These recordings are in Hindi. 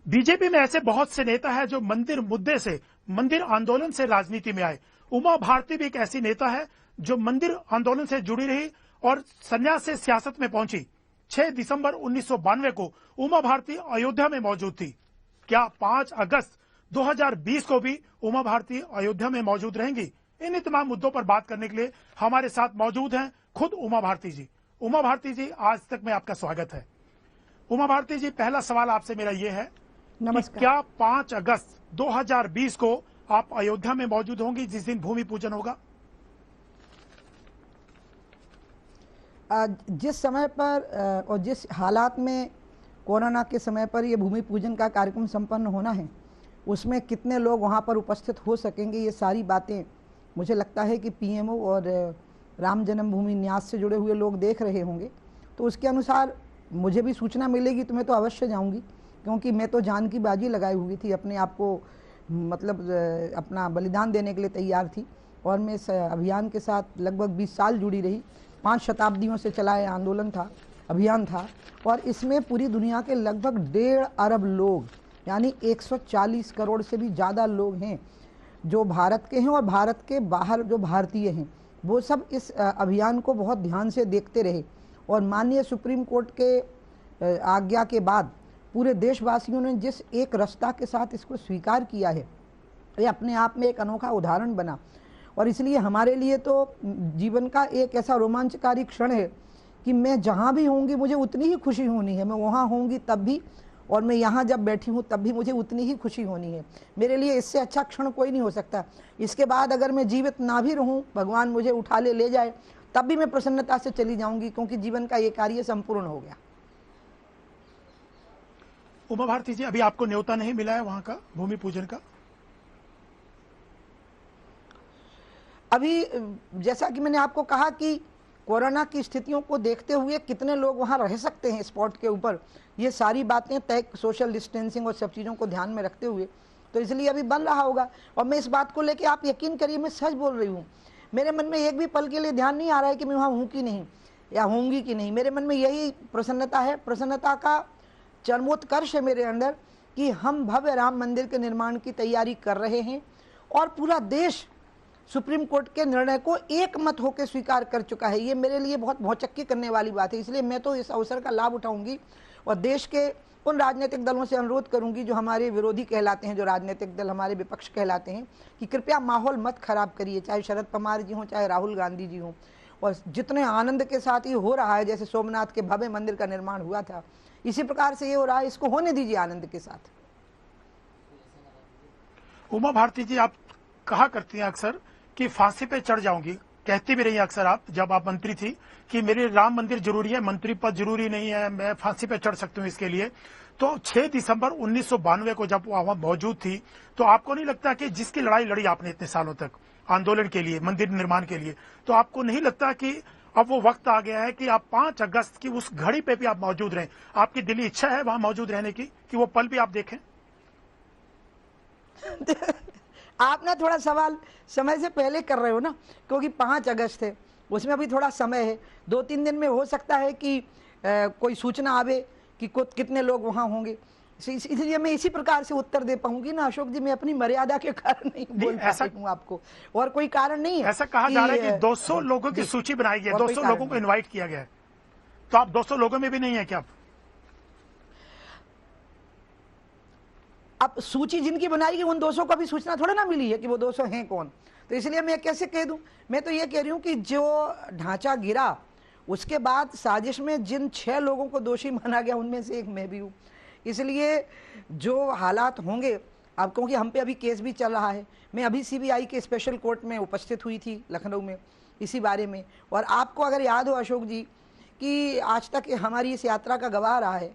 बीजेपी में ऐसे बहुत से नेता हैं जो मंदिर मुद्दे से, मंदिर आंदोलन से राजनीति में आए। उमा भारती भी एक ऐसी नेता है जो मंदिर आंदोलन से जुड़ी रही और संन्यास से सियासत में पहुंची। 6 दिसंबर 1992 को उमा भारती अयोध्या में मौजूद थी। क्या 5 अगस्त 2020 को भी उमा भारती अयोध्या में मौजूद रहेंगी? इन तमाम मुद्दों पर बात करने के लिए हमारे साथ मौजूद हैं खुद उमा भारती जी। उमा भारती जी, आज तक में आपका स्वागत है। उमा भारती जी, पहला सवाल आपसे मेरा ये है कि क्या 5 अगस्त 2020 को आप अयोध्या में मौजूद होंगी जिस दिन भूमि पूजन होगा? जिस समय पर और जिस हालात में कोरोना के समय पर ये भूमि पूजन का कार्यक्रम संपन्न होना है, उसमें कितने लोग वहाँ पर उपस्थित हो सकेंगे, ये सारी बातें मुझे लगता है कि पीएमओ और राम जन्मभूमि न्यास से जुड़े हुए लोग देख रहे होंगे। तो उसके अनुसार मुझे भी सूचना मिलेगी तो मैं तो अवश्य जाऊंगी, क्योंकि मैं तो जान की बाजी लगाई हुई थी, अपने आप को मतलब अपना बलिदान देने के लिए तैयार थी। और मैं इस अभियान के साथ लगभग 20 साल जुड़ी रही। 5 शताब्दियों से चला है आंदोलन था, अभियान था, और इसमें पूरी दुनिया के लगभग 1.5 अरब लोग, यानी 140 करोड़ से भी ज़्यादा लोग हैं जो भारत के हैं और भारत के बाहर जो भारतीय हैं, वो सब इस अभियान को बहुत ध्यान से देखते रहे। और माननीय सुप्रीम कोर्ट के आज्ञा के बाद पूरे देशवासियों ने जिस एक रास्ता के साथ इसको स्वीकार किया है, ये अपने आप में एक अनोखा उदाहरण बना। और इसलिए हमारे लिए तो जीवन का एक ऐसा रोमांचकारी क्षण है कि मैं जहाँ भी होंगी मुझे उतनी ही खुशी होनी है। मैं वहाँ होंगी तब भी, और मैं यहाँ जब बैठी हूँ तब भी मुझे उतनी ही खुशी होनी है। मेरे लिए इससे अच्छा क्षण कोई नहीं हो सकता। इसके बाद अगर मैं जीवित ना भी रहूँ, भगवान मुझे उठा ले जाए, तब भी मैं प्रसन्नता से चली जाऊंगी, क्योंकि जीवन का ये कार्य संपूर्ण हो गया। उमा भारती जी, अभी आपको न्योता नहीं मिला है वहां का भूमि पूजन का? अभी जैसा कि मैंने आपको कहा कि कोरोना की स्थितियों को देखते हुए कितने लोग वहां रह सकते हैं स्पॉट के ऊपर, ये सारी बातें तय, सोशल डिस्टेंसिंग और सब चीज़ों को ध्यान में रखते हुए, तो इसलिए अभी बन रहा होगा। और मैं इस बात को लेकर, आप यकीन करिए, मैं सच बोल रही हूँ। मेरे मन में एक भी पल के लिए ध्यान नहीं आ रहा है कि मैं वहाँ हूँ कि नहीं या होंगी कि नहीं। मेरे मन में यही प्रसन्नता है, प्रसन्नता का चरमोत्कर्ष है मेरे अंदर कि हम भव्य राम मंदिर के निर्माण की तैयारी कर रहे हैं और पूरा देश सुप्रीम कोर्ट के निर्णय को एक मत होकर स्वीकार कर चुका है। ये मेरे लिए बहुत भौचक्की करने वाली बात है। इसलिए मैं तो इस अवसर का लाभ उठाऊंगी और देश के उन राजनीतिक दलों से अनुरोध करूंगी जो हमारे विरोधी कहलाते हैं, जो राजनीतिक दल हमारे विपक्ष कहलाते हैं, कि कृपया माहौल मत खराब करिए, चाहे शरद पवार जी हों, चाहे राहुल गांधी जी हों। और जितने आनंद के साथ ये हो रहा है, जैसे सोमनाथ के भव्य मंदिर का निर्माण हुआ था, इसी प्रकार से ये हो रहा है, इसको होने दीजिए आनंद के साथ। उमा भारती जी, आप कहा करती हैं अक्सर कि फांसी पे चढ़ जाऊंगी, कहती भी रही अक्सर आप जब आप मंत्री थी कि मेरे राम मंदिर जरूरी है, मंत्री पद जरूरी नहीं है, मैं फांसी पे चढ़ सकती हूँ इसके लिए। तो 6 दिसंबर 1992 को जब वहां मौजूद थी, तो आपको नहीं लगता कि जिसकी लड़ाई लड़ी आपने इतने सालों तक आंदोलन के लिए, मंदिर निर्माण के लिए, तो आपको नहीं लगता कि अब वो वक्त आ गया है कि आप 5 अगस्त की उस घड़ी पे भी आप मौजूद रहें? आपकी दिली इच्छा है वहां मौजूद रहने की कि वो पल भी आप देखें? आप ना थोड़ा सवाल समय से पहले कर रहे हो ना, क्योंकि 5 अगस्त है, उसमें अभी थोड़ा समय है। 2-3 दिन में हो सकता है कि कोई सूचना आवे कि कितने लोग वहाँ होंगे। इसलिए मैं इसी प्रकार से उत्तर दे पाऊंगी ना अशोक जी। मैं अपनी मर्यादा के कारण नहीं बोल पाती हूँ आपको, और कोई कारण नहीं है। ऐसा कहा जा रहा है कि 200 लोगों की सूची बनाई गई है, 200 लोगों को इन्वाइट किया गया है, तो आप 200 लोगों में भी नहीं है क्या? अब सूची जिनकी बनाई गई उन 200 को भी सूचना थोड़ा ना मिली है कि वो 200 हैं कौन, तो इसलिए मैं कैसे कह दूं। मैं तो ये कह रही हूं कि जो ढांचा गिरा, उसके बाद साजिश में जिन 6 लोगों को दोषी माना गया, उनमें से एक मैं भी हूं। इसलिए जो हालात होंगे, अब क्योंकि हम पे अभी केस भी चल रहा है, मैं अभी सीबीआई के स्पेशल कोर्ट में उपस्थित हुई थी लखनऊ में इसी बारे में। और आपको अगर याद हो अशोक जी कि आज तक हमारी इस यात्रा का गवाह रहा है,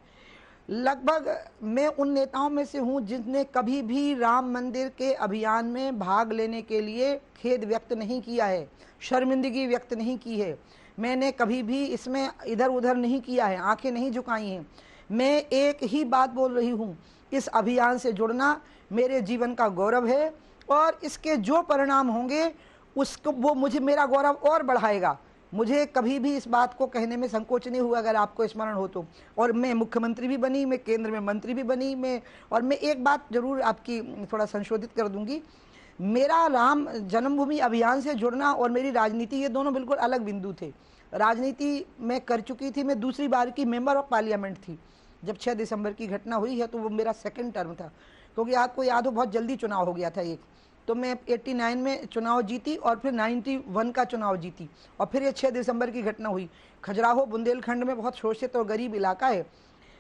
लगभग मैं उन नेताओं में से हूं जिसने कभी भी राम मंदिर के अभियान में भाग लेने के लिए खेद व्यक्त नहीं किया है, शर्मिंदगी व्यक्त नहीं की है। मैंने कभी भी इसमें इधर उधर नहीं किया है, आंखें नहीं झुकाई हैं। मैं एक ही बात बोल रही हूं, इस अभियान से जुड़ना मेरे जीवन का गौरव है, और इसके जो परिणाम होंगे उसको वो मुझे, मेरा गौरव और बढ़ाएगा। मुझे कभी भी इस बात को कहने में संकोच नहीं हुआ, अगर आपको स्मरण हो तो। और मैं मुख्यमंत्री भी बनी, मैं केंद्र में मंत्री भी बनी, मैं एक बात जरूर आपकी थोड़ा संशोधित कर दूंगी, मेरा राम जन्मभूमि अभियान से जुड़ना और मेरी राजनीति, ये दोनों बिल्कुल अलग बिंदु थे। राजनीति मैं कर चुकी थी, मैं दूसरी बार की मेंबर ऑफ पार्लियामेंट थी जब 6 दिसंबर की घटना हुई है, तो वो मेरा सेकंड टर्म था, क्योंकि आपको याद हो बहुत जल्दी चुनाव हो गया था एक। तो मैं 89 में चुनाव जीती और फिर 91 का चुनाव जीती, और फिर ये 6 दिसंबर की घटना हुई। खजुराहो बुंदेलखंड में बहुत शोषित और गरीब इलाका है।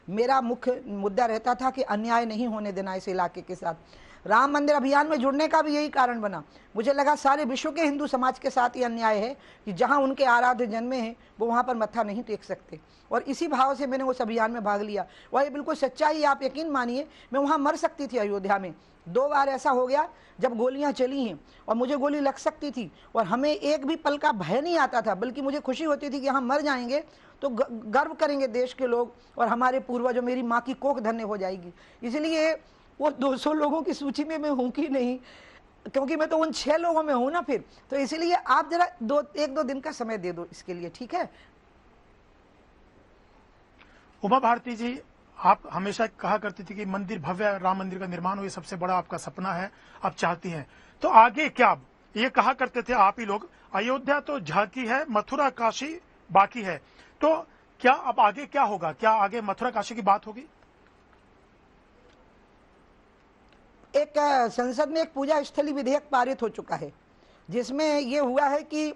मेरा मुख्य मुद्दा रहता था कि अन्याय नहीं होने देना इस इलाके के साथ। राम मंदिर अभियान में जुड़ने का भी यही कारण बना। मुझे लगा सारे विश्व के हिंदू समाज के साथ ये अन्याय है कि जहां उनके आराध्य जन्मे हैं वो वहां पर मत्था नहीं टेक सकते, और इसी भाव से मैंने उस अभियान में भाग लिया। वह ये बिल्कुल सच्चाई, आप यकीन मानिए, मैं वहां मर सकती थी। अयोध्या में 2 बार ऐसा हो गया जब गोलियां चली हैं और मुझे गोली लग सकती थी, और हमें एक भी पल का भय नहीं आता था, बल्कि मुझे खुशी होती थी कि हम मर जाएंगे तो गर्व करेंगे देश के लोग, और हमारे पूर्वजों, मेरी माँ की कोख धन्य हो जाएगी। इसलिए वो 200 लोगों की सूची में मैं हूं कि नहीं, क्योंकि मैं तो उन 6 लोगों में हूं ना फिर। तो इसलिए आप जरा 1-2 दिन का समय दे दो इसके लिए, ठीक है? उमा भारती जी, आप हमेशा कहा करती थी कि मंदिर, भव्य राम मंदिर का निर्माण हो, ये सबसे बड़ा आपका सपना है, आप चाहती हैं। तो आगे क्या? ये कहा करते थे आप ही लोग, अयोध्या तो झांकी है, मथुरा काशी बाकी है। तो क्या अब आगे क्या होगा? क्या आगे मथुरा काशी की बात होगी? एक संसद में एक पूजा स्थली विधेयक पारित हो चुका है, जिसमें ये हुआ है कि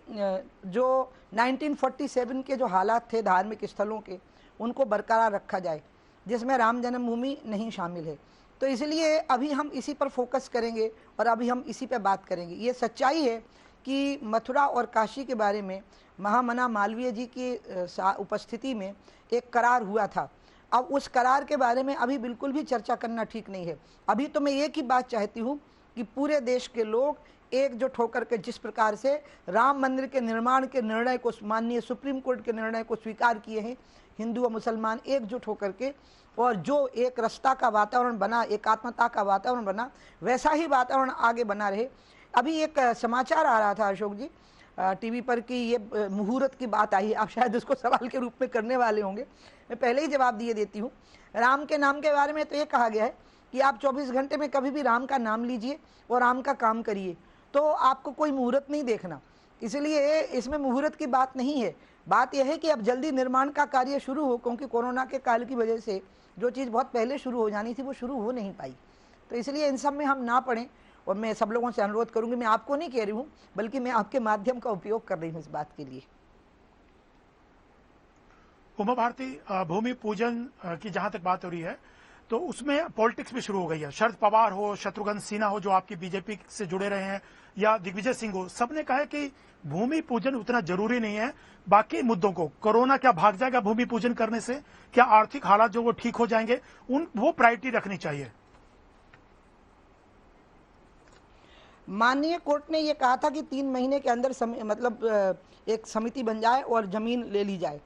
जो 1947 के जो हालात थे धार्मिक स्थलों के, उनको बरकरार रखा जाए, जिसमें राम जन्मभूमि नहीं शामिल है। तो इसलिए अभी हम इसी पर फोकस करेंगे और अभी हम इसी पर बात करेंगे। ये सच्चाई है कि मथुरा और काशी के बारे में महामना मालवीय जी की उपस्थिति में एक करार हुआ था। अब उस करार के बारे में अभी बिल्कुल भी चर्चा करना ठीक नहीं है। अभी तो मैं एक ही बात चाहती हूँ कि पूरे देश के लोग एकजुट होकर के जिस प्रकार से राम मंदिर के निर्माण के निर्णय को, माननीय सुप्रीम कोर्ट के निर्णय को स्वीकार किए हैं, हिंदू और मुसलमान एकजुट होकर के, और जो एक रस्ता का वातावरण बना, एकात्मता का वातावरण बना, वैसा ही वातावरण आगे बना रहे। अभी एक समाचार आ रहा था अशोक जी टीवी पर कि ये मुहूर्त की बात आई, आप शायद उसको सवाल के रूप में करने वाले होंगे, मैं पहले ही जवाब दिए देती हूँ। राम के नाम के बारे में तो ये कहा गया है कि आप 24 घंटे में कभी भी राम का नाम लीजिए और राम का काम करिए, तो आपको कोई मुहूर्त नहीं देखना। इसलिए इसमें मुहूर्त की बात नहीं है। बात यह है कि अब जल्दी निर्माण का कार्य शुरू हो, क्योंकि कोरोना के काल की वजह से जो चीज़ बहुत पहले शुरू हो जानी थी वो शुरू हो नहीं पाई। तो इसलिए इन सब में हम ना पड़ें, और मैं सब लोगों से अनुरोध करूंगी, मैं आपको नहीं कह रही हूं, बल्कि मैं आपके माध्यम का उपयोग कर रही हूं इस बात के लिए। उमा भारती, भूमि पूजन की जहां तक बात हो रही है, तो उसमें पॉलिटिक्स भी शुरू हो गई है। शरद पवार हो, शत्रुघ्न सिन्हा हो जो आपकी बीजेपी से जुड़े रहे हैं, या दिग्विजय सिंह हो, सबने कहा है कि भूमि पूजन उतना जरूरी नहीं है, बाकी मुद्दों को, कोरोना क्या भाग जाएगा भूमि पूजन करने से, क्या आर्थिक हालात जो वो ठीक हो जाएंगे, वो प्रायोरिटी रखनी चाहिए। माननीय कोर्ट ने ये कहा था कि 3 महीने के अंदर एक समिति बन जाए और जमीन ले ली जाए।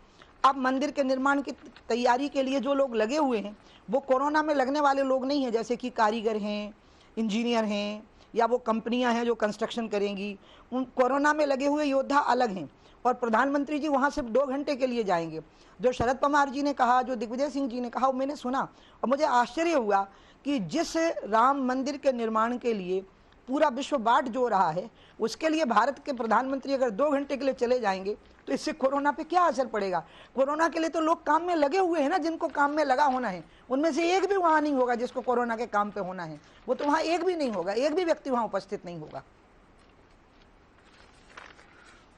अब मंदिर के निर्माण की तैयारी के लिए जो लोग लगे हुए हैं वो कोरोना में लगने वाले लोग नहीं हैं, जैसे कि कारीगर हैं, इंजीनियर हैं, या वो कंपनियां हैं जो कंस्ट्रक्शन करेंगी। उन कोरोना में लगे हुए योद्धा अलग हैं, और प्रधानमंत्री जी वहाँ सिर्फ 2 घंटे के लिए जाएंगे। जो शरद पवार जी ने कहा, जो दिग्विजय सिंह जी ने कहा, वो मैंने सुना और मुझे आश्चर्य हुआ कि जिस राम मंदिर के निर्माण के लिए पूरा विश्व बाट जो रहा है, उसके लिए भारत के प्रधानमंत्री अगर 2 घंटे के लिए चले जाएंगे तो इससे कोरोना पे क्या असर पड़ेगा। कोरोना के लिए तो लोग काम में लगे हुए हैं ना, जिनको काम में लगा होना है, उनमें से एक भी वहां नहीं होगा जिसको कोरोना के काम पे होना है, वो तो वहां एक भी नहीं होगा, एक भी व्यक्ति वहां उपस्थित नहीं होगा।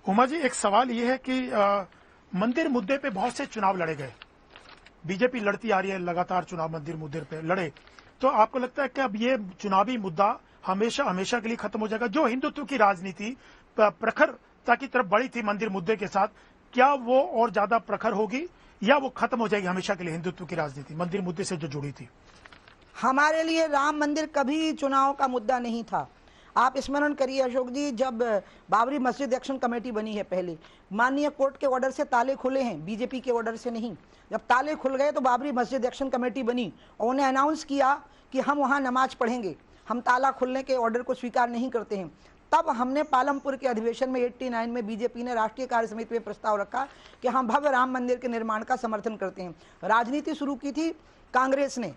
उमा जी, एक सवाल ये है कि मंदिर मुद्दे पे बहुत से चुनाव लड़े गए, बीजेपी लड़ती आ रही है लगातार चुनाव मंदिर मुद्दे पे लड़े, तो आपको लगता है कि अब ये चुनावी मुद्दा हमेशा हमेशा के लिए खत्म हो जाएगा? जो हिंदुत्व की राजनीति प्रखरता की तरफ बढ़ी थी मंदिर मुद्दे के साथ, क्या वो और ज्यादा प्रखर होगी या वो खत्म हो जाएगी हमेशा के लिए हिंदुत्व की राजनीति मंदिर मुद्दे से जो जुड़ी थी? हमारे लिए राम मंदिर कभी चुनाव का मुद्दा नहीं था। आप स्मरण करिए अशोक जी, जब बाबरी मस्जिद एक्शन कमेटी बनी है, पहले माननीय कोर्ट के ऑर्डर से ताले खुले हैं, बीजेपी के ऑर्डर से नहीं। जब ताले खुल गए तो बाबरी मस्जिद एक्शन कमेटी बनी और उन्हें अनाउंस किया कि हम वहां नमाज पढ़ेंगे, हम ताला खुलने के ऑर्डर को स्वीकार नहीं करते हैं। तब हमने पालमपुर के अधिवेशन में 89 में बीजेपी ने राष्ट्रीय कार्य समिति में प्रस्ताव रखा कि हम भव्य राम मंदिर के निर्माण का समर्थन करते हैं। राजनीति शुरू की थी कांग्रेस ने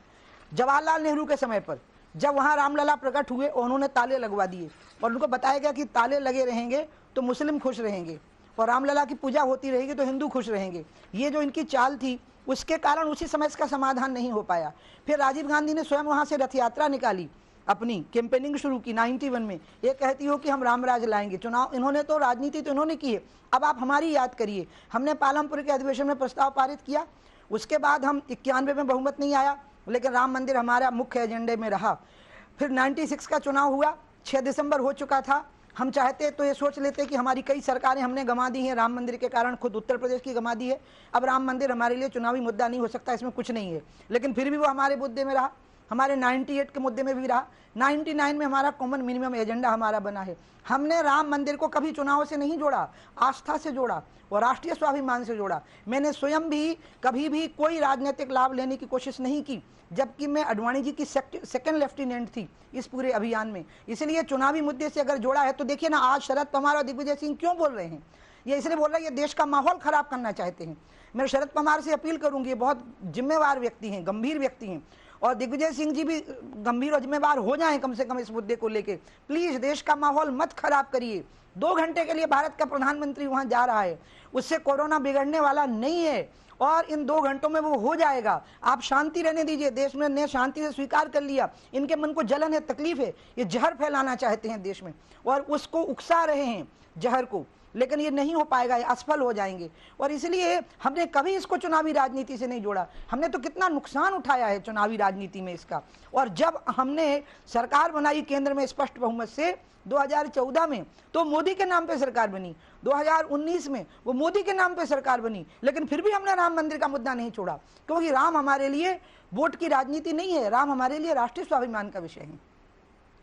जवाहरलाल नेहरू के समय पर, जब वहां रामलला प्रकट हुए उन्होंने ताले लगवा दिए और उनको बताया गया कि ताले लगे रहेंगे तो मुस्लिम खुश रहेंगे और रामलला की पूजा होती रहेगी तो हिंदू खुश रहेंगे। ये जो इनकी चाल थी उसके कारण उसी समय इसका समाधान नहीं हो पाया। फिर राजीव गांधी ने स्वयं वहां से रथ यात्रा निकाली, अपनी कैंपेनिंग शुरू की 91 में, ये कहती हो कि हम रामराज लाएंगे। चुनाव इन्होंने तो, राजनीति तो इन्होंने की है। अब आप हमारी याद करिए, हमने पालमपुर के अधिवेशन में प्रस्ताव पारित किया, उसके बाद हम 91 में बहुमत नहीं आया, लेकिन राम मंदिर हमारा मुख्य एजेंडे में रहा। फिर 96 का चुनाव हुआ, 6 दिसंबर हो चुका था। हम चाहते तो ये सोच लेते कि हमारी कई सरकारें हमने गंवा दी हैं राम मंदिर के कारण, खुद उत्तर प्रदेश की गंवा दी है। अब राम मंदिर हमारे लिए चुनावी मुद्दा नहीं हो सकता, इसमें कुछ नहीं है, लेकिन फिर भी वो हमारे मुद्दे में रहा, हमारे 98 के मुद्दे में भी रहा। 99 में हमारा कॉमन मिनिमम एजेंडा हमारा बना है। हमने राम मंदिर को कभी चुनाव से नहीं जोड़ा, आस्था से जोड़ा और राष्ट्रीय स्वाभिमान से जोड़ा। मैंने स्वयं भी कभी भी कोई राजनीतिक लाभ लेने की कोशिश नहीं की, जबकि मैं अडवाणी जी की सेकंड लेफ्टिनेंट थी इस पूरे अभियान में। इसलिए चुनावी मुद्दे से अगर जोड़ा है तो देखिए ना, आज शरद पवार और दिग्विजय सिंह क्यों बोल रहे हैं, ये इसलिए बोल रहे हैं ये देश का माहौल खराब करना चाहते हैं। मैं शरद पवार से अपील करूंगी, बहुत जिम्मेवार व्यक्ति हैं, गंभीर व्यक्ति हैं, और दिग्विजय सिंह जी भी गंभीर और जिम्मेवार हो जाएं कम से कम इस मुद्दे को लेके। प्लीज देश का माहौल मत खराब करिए। 2 घंटे के लिए भारत का प्रधानमंत्री वहां जा रहा है, उससे कोरोना बिगड़ने वाला नहीं है और इन 2 घंटों में वो हो जाएगा। आप शांति रहने दीजिए। देश में ने शांति से स्वीकार कर लिया, इनके मन को जलन है, तकलीफ है, ये जहर फैलाना चाहते हैं देश में और उसको उकसा रहे हैं जहर को, लेकिन ये नहीं हो पाएगा, ये असफल हो जाएंगे। और इसलिए हमने कभी इसको चुनावी राजनीति से नहीं जोड़ा। हमने तो कितना नुकसान उठाया है चुनावी राजनीति में इसका। और जब हमने सरकार बनाई केंद्र में स्पष्ट बहुमत से 2014 में, तो मोदी के नाम पे सरकार बनी, 2019 में वो मोदी के नाम पे सरकार बनी, लेकिन फिर भी हमने राम मंदिर का मुद्दा नहीं छोड़ा, क्योंकि राम हमारे लिए वोट की राजनीति नहीं है। राम हमारे लिए राष्ट्रीय स्वाभिमान का विषय है,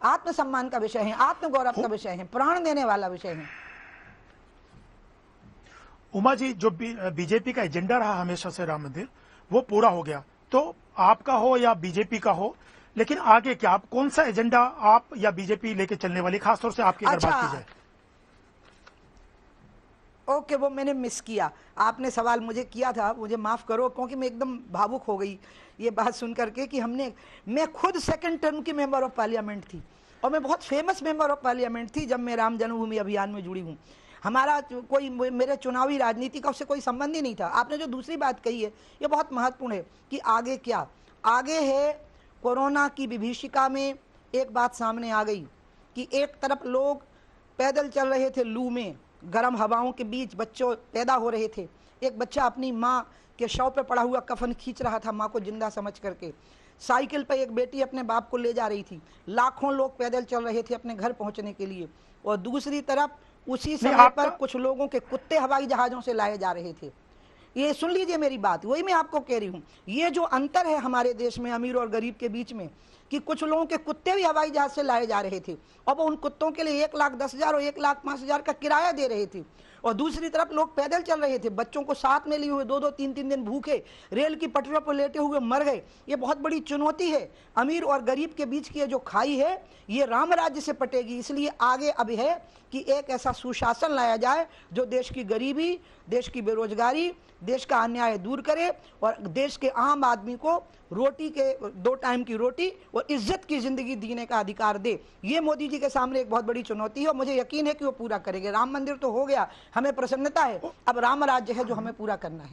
आत्मसम्मान का विषय है, आत्मगौरव का विषय है, प्राण देने वाला विषय है। उमा जी, जो बीजेपी का एजेंडा रहा हमेशा से राम मंदिर, वो पूरा हो गया, तो आपका हो या बीजेपी का हो, लेकिन आगे क्या, आप कौन सा एजेंडा आप या बीजेपी लेके चलने वाली, खासतौर से आपकी अगर बात की जाए? ओके, वो मैंने मिस किया, आपने सवाल मुझे किया था, मुझे माफ करो, क्योंकि मैं एकदम भावुक हो गई ये बात सुन करके कि मैं खुद सेकंड टर्म की मेंबर ऑफ पार्लियामेंट थी और मैं बहुत फेमस मेंबर ऑफ पार्लियामेंट थी जब मैं राम जन्मभूमि अभियान में जुड़ी हूँ। हमारा कोई, मेरे चुनावी राजनीति का उससे कोई संबंध ही नहीं था। आपने जो दूसरी बात कही है ये बहुत महत्वपूर्ण है कि आगे क्या, आगे है कोरोना की विभीषिका में एक बात सामने आ गई कि एक तरफ लोग पैदल चल रहे थे लू में, गर्म हवाओं के बीच बच्चों पैदा हो रहे थे। एक बच्चा अपनी माँ के शव पे पड़ा हुआ कफन खींच रहा था, माँ को जिंदा समझ करके। साइकिल पे एक बेटी अपने बाप को ले जा रही थी। लाखों लोग पैदल चल रहे थे अपने घर पहुंचने के लिए, और दूसरी तरफ उसी समय पर कुछ लोगों के कुत्ते हवाई जहाजों से लाए जा रहे थे। ये सुन लीजिए मेरी बात, वही मैं आपको कह रही हूँ। ये जो अंतर है हमारे देश में अमीर और गरीब के बीच में, कि कुछ लोगों के कुत्ते भी हवाई जहाज से लाए जा रहे थे और वो उन कुत्तों के लिए 1,10,000 और 1,05,000 का किराया दे रहे थे, और दूसरी तरफ लोग पैदल चल रहे थे, बच्चों को साथ में लिए हुए 2-2, 3-3 दिन भूखे रेल की पटरियों पर लेटे हुए मर गए। ये बहुत बड़ी चुनौती है। अमीर और गरीब के बीच की ये जो खाई है ये राम राज्य से पटेगी। इसलिए आगे अब है कि एक ऐसा सुशासन लाया जाए जो देश की गरीबी, देश की बेरोजगारी, देश का अन्याय दूर करे और देश के आम आदमी को रोटी के 2 टाइम की रोटी और इज्जत की जिंदगी जीने का अधिकार दे। ये मोदी जी के सामने एक बहुत बड़ी चुनौती है और मुझे यकीन है कि वो पूरा करेंगे। राम मंदिर तो हो गया, हमें प्रसन्नता है, अब राम राज्य है जो हमें पूरा करना है।